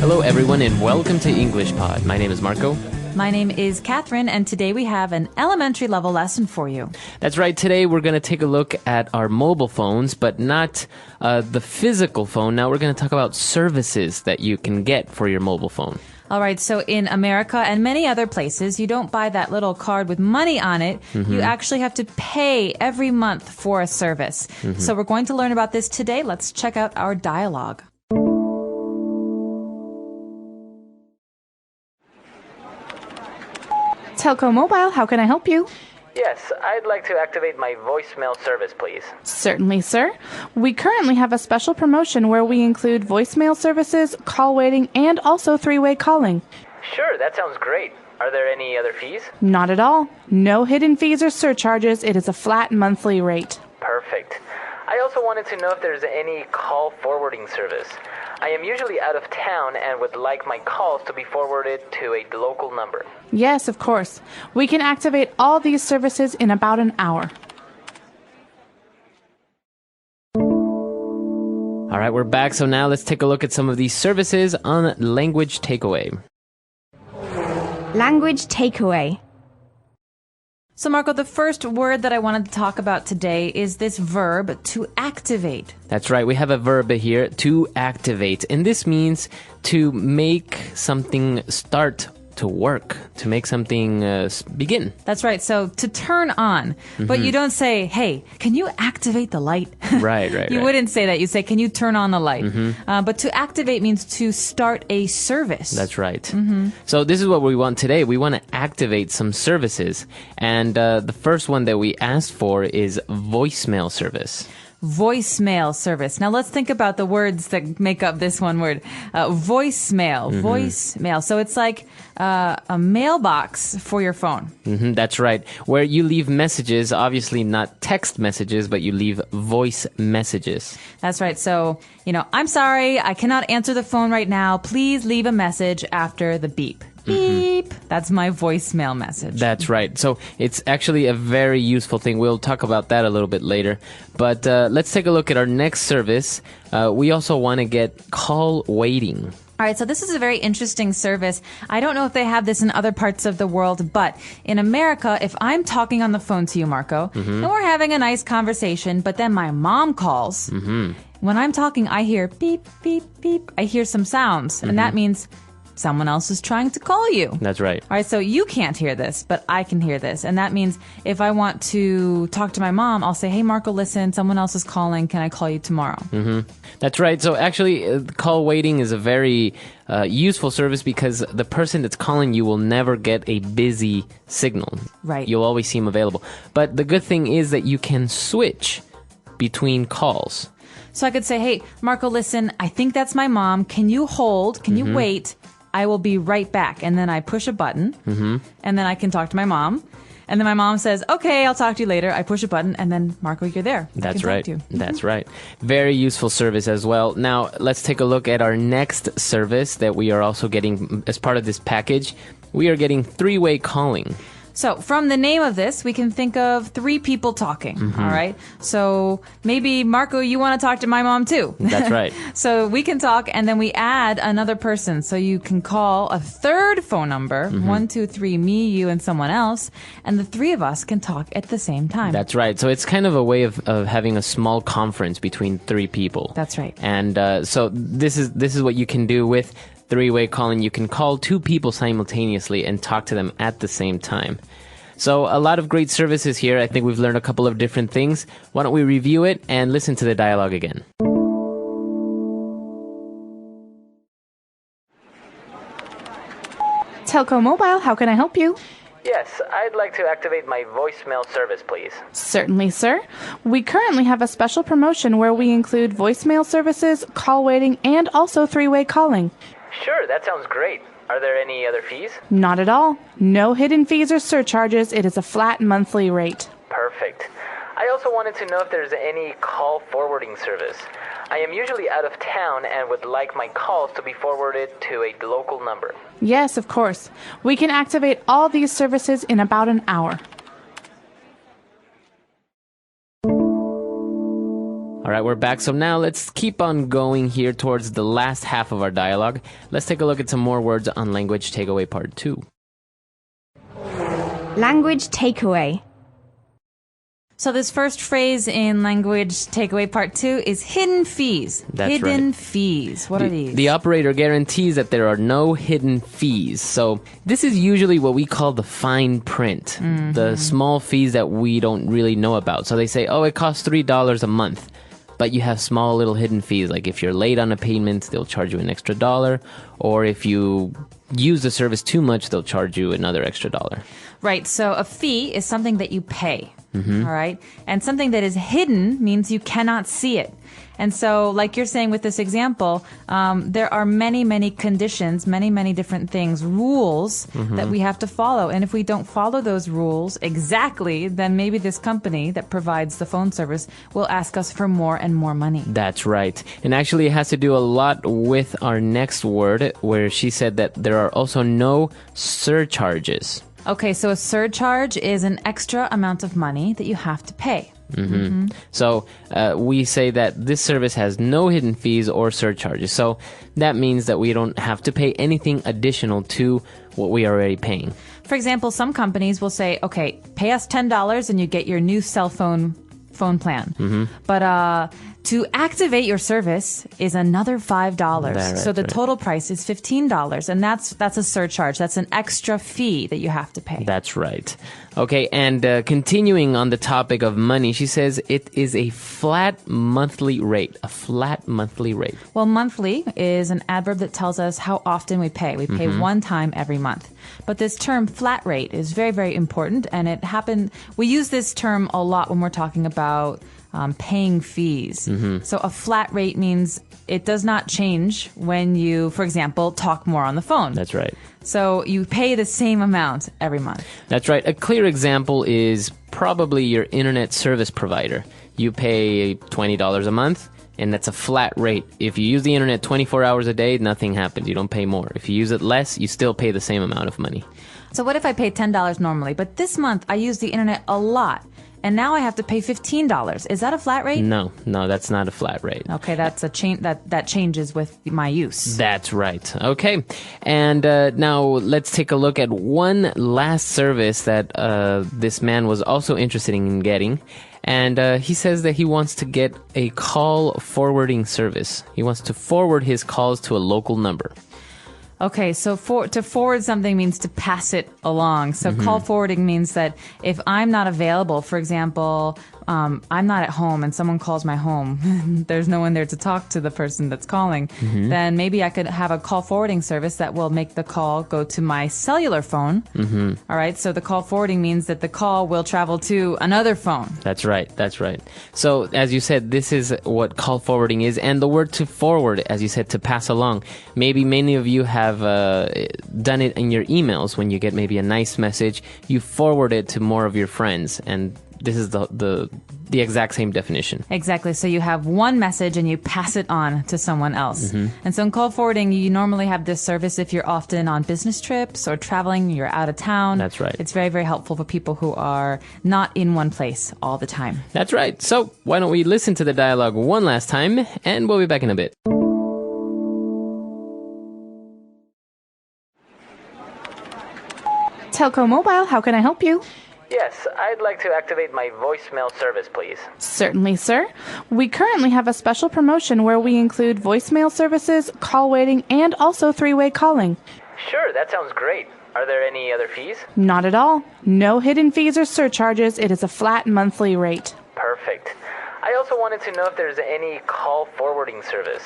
Hello, everyone, and welcome to EnglishPod. My name is Marco. My name is Catherine, and today we have an elementary level lesson for you. That's right. Today we're going to take a look at our mobile phones, but not the physical phone. Now we're going to talk about services that you can get for your mobile phone. All right, so in America and many other places, you don't buy that little card with money on it. You actually have to pay every month for a service. So we're going to learn about this today. Let's check out our dialogue. Telco Mobile, how can I help you? Yes, I'd like to activate my voicemail service, please. Certainly, sir. We currently have a special promotion where we include voicemail services, call waiting, and also three-way calling. Sure, that sounds great. Are there any other fees? Not at all. No hidden fees or surcharges. It is a flat monthly rate. Perfect. I also wanted to know if there's any call forwarding service. I am usually out of town and would like my calls to be forwarded to a local number. Yes, of course. We can activate all these services in about an hour. All right, we're back. So now let's take a look at some of these services on Language Takeaway. Language takeaway. So, Marco, the first word that I wanted to talk about today is this verb, to activate. That's right. We have a verb here, to activate. And this means to make something start to work, to make something begin. That's right. So, to turn on. But you don't say, hey, can you activate the light? Right. You wouldn't say that. You say, can you turn on the light? But to activate means to start a service. That's right. So this is what we want today. We want to activate some services. And the first one that we asked for is voicemail service. Voicemail service. Now let's think about the words that make up this one word. Voicemail. Voicemail. So it's like a mailbox for your phone. That's right. Where you leave messages, obviously not text messages, but you leave voice messages. That's right. So, I'm sorry, I cannot answer the phone right now. Please leave a message after the beep. Beep. That's my voicemail message. That's right. So it's actually a very useful thing. We'll talk about that a little bit later. But let's take a look at our next service. We also want to get call waiting. All right, so this is a very interesting service. I don't know if they have this in other parts of the world, but in America, if I'm talking on the phone to you, Marco, and we're having a nice conversation, but then my mom calls, when I'm talking, I hear beep, beep, beep. I hear some sounds, and that means someone else is trying to call you. That's right. All right, so you can't hear this, but I can hear this. And that means if I want to talk to my mom, I'll say, hey, Marco, listen, someone else is calling. Can I call you tomorrow? That's right. So actually, call waiting is a very useful service because the person that's calling you will never get a busy signal. Right. You'll always seem available. But the good thing is that you can switch between calls. So I could say, hey, Marco, listen, I think that's my mom. Can you hold? Can you wait? I will be right back. And then I push a button, and then I can talk to my mom. And then my mom says, okay, I'll talk to you later. I push a button, and then, Marco, you're there. That's I can right. talk to you. That's right. Very useful service as well. Now, let's take a look at our next service that we are also getting as part of this package. We are getting three-way calling. So from the name of this, we can think of three people talking, all right? So maybe, Marco, you want to talk to my mom too. That's right. So we can talk, and then we add another person. So you can call a third phone number, 1, 2, 3, me, you, and someone else, and the three of us can talk at the same time. That's right. So it's kind of a way of having a small conference between three people. That's right. And so this is what you can do with three-way calling. You can call two people simultaneously and talk to them at the same time. So a lot of great services here. I think we've learned a couple of different things. Why don't we review it and listen to the dialogue again? Telco Mobile, how can I help you? Yes, I'd like to activate my voicemail service, please. Certainly, sir. We currently have a special promotion where we include voicemail services, call waiting, and also three-way calling. Sure, that sounds great. Are there any other fees? Not at all. No hidden fees or surcharges. It is a flat monthly rate. Perfect. I also wanted to know if there's any call forwarding service. I am usually out of town and would like my calls to be forwarded to a local number. Yes, of course. We can activate all these services in about an hour. All right, we're back. So now let's keep on going here towards the last half of our dialogue. Let's take a look at some more words on Language Takeaway Part 2. Language takeaway. So this first phrase in Language Takeaway Part 2 is hidden fees. That's hidden right. fees. What are these? The operator guarantees that there are no hidden fees. So this is usually what we call the fine print, the small fees that we don't really know about. So they say, oh, it costs $3 a month. But you have small little hidden fees, like if you're late on a payment, they'll charge you an extra $1. Or if you use the service too much, they'll charge you another extra $1. Right, so a fee is something that you pay, all right? And something that is hidden means you cannot see it. And so, like you're saying with this example, there are many, many conditions, many, many different things, rules that we have to follow. And if we don't follow those rules exactly, then maybe this company that provides the phone service will ask us for more and more money. That's right. And actually, it has to do a lot with our next word, where she said that there are also no surcharges. Okay, so a surcharge is an extra amount of money that you have to pay. So we say that this service has no hidden fees or surcharges. So that means that we don't have to pay anything additional to what we are already paying. For example, some companies will say, okay, pay us $10 and you get your new cell phone plan. But to activate your service is another $5. So the total price is $15. And that's a surcharge. That's an extra fee that you have to pay. That's right. Okay, and continuing on the topic of money, she says it is a flat monthly rate. A flat monthly rate. Well, monthly is an adverb that tells us how often we pay. We pay one time every month. But this term flat rate is very, very important. And we use this term a lot when we're talking about paying fees. So a flat rate means it does not change when you, for example, talk more on the phone. That's right. So you pay the same amount every month. That's right. A clear example is probably your internet service provider. You pay $20 a month, and that's a flat rate. If you use the internet 24 hours a day, nothing happens. You don't pay more. If you use it less, you still pay the same amount of money. So what if I pay $10 normally, but this month I use the internet a lot, and now I have to pay $15? Is that a flat rate? No, that's not a flat rate. Okay, that's a change that changes with my use. That's right. Okay, and now let's take a look at one last service that this man was also interested in getting. And he says that he wants to get a call forwarding service. He wants to forward his calls to a local number. Okay, so to forward something means to pass it along. So call forwarding means that if I'm not available, for example, I'm not at home and someone calls my home, there's no one there to talk to the person that's calling, then maybe I could have a call forwarding service that will make the call go to my cellular phone. All right, so the call forwarding means that the call will travel to another phone. That's right. So as you said, this is what call forwarding is. And the word to forward, as you said, to pass along. Maybe many of you have done it in your emails. When you get maybe a nice message, you forward it to more of your friends, and this is the exact same definition. Exactly. So you have one message and you pass it on to someone else. And so in call forwarding, you normally have this service if you're often on business trips or traveling, you're out of town. That's right. It's very, very helpful for people who are not in one place all the time. That's right. So why don't we listen to the dialogue one last time, and we'll be back in a bit. Telco Mobile, how can I help you? Yes, I'd like to activate my voicemail service, please. Certainly, sir. We currently have a special promotion where we include voicemail services, call waiting, and also three-way calling. Sure, that sounds great. Are there any other fees? Not at all. No hidden fees or surcharges. It is a flat monthly rate. Perfect. I also wanted to know if there's any call forwarding service.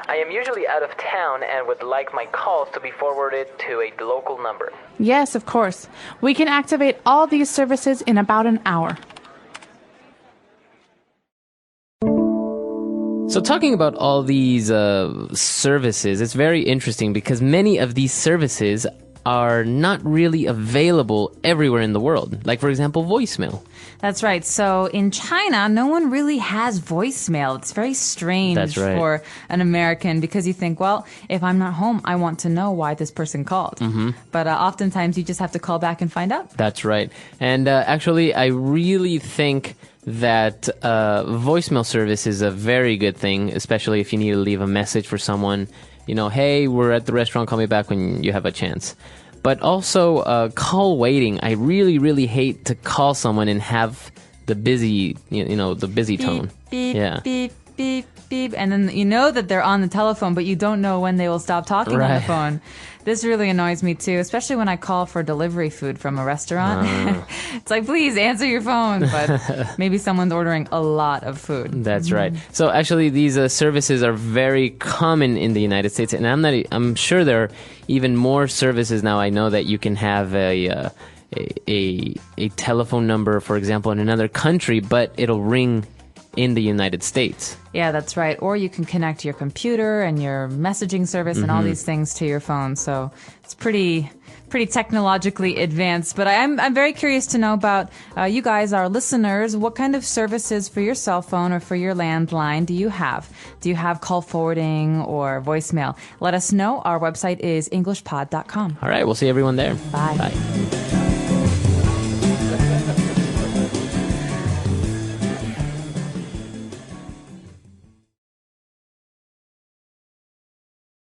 I am usually out of town and would like my calls to be forwarded to a local number. Yes, of course. We can activate all these services in about an hour. So talking about all these services, it's very interesting because many of these services are not really available everywhere in the world. Like, for example, voicemail. That's right. So in China, no one really has voicemail. It's very strange That's right. for an American because you think, well, if I'm not home, I want to know why this person called. But oftentimes you just have to call back and find out. That's right. And actually, I really think that voicemail service is a very good thing, especially if you need to leave a message for someone. You know, hey, we're at the restaurant, call me back when you have a chance. But also, call waiting. I really, really hate to call someone and have the busy, the busy tone. Beep, Yeah. beep, beep, beep. And then you know that they're on the telephone, but you don't know when they will stop talking on the Right. phone. This really annoys me too, especially when I call for delivery food from a restaurant. It's like, please answer your phone. But maybe someone's ordering a lot of food. That's right. So actually, these services are very common in the United States, and I'm sure there are even more services now. I know that you can have a telephone number, for example, in another country, but it'll ring in the United States. Yeah, that's right. Or you can connect your computer and your messaging service and all these things to your phone. So it's pretty technologically advanced. But I'm very curious to know about you guys, our listeners. What kind of services for your cell phone or for your landline do you have? Do you have call forwarding or voicemail? Let us know. Our website is englishpod.com. All right, we'll see everyone there. Bye. Bye.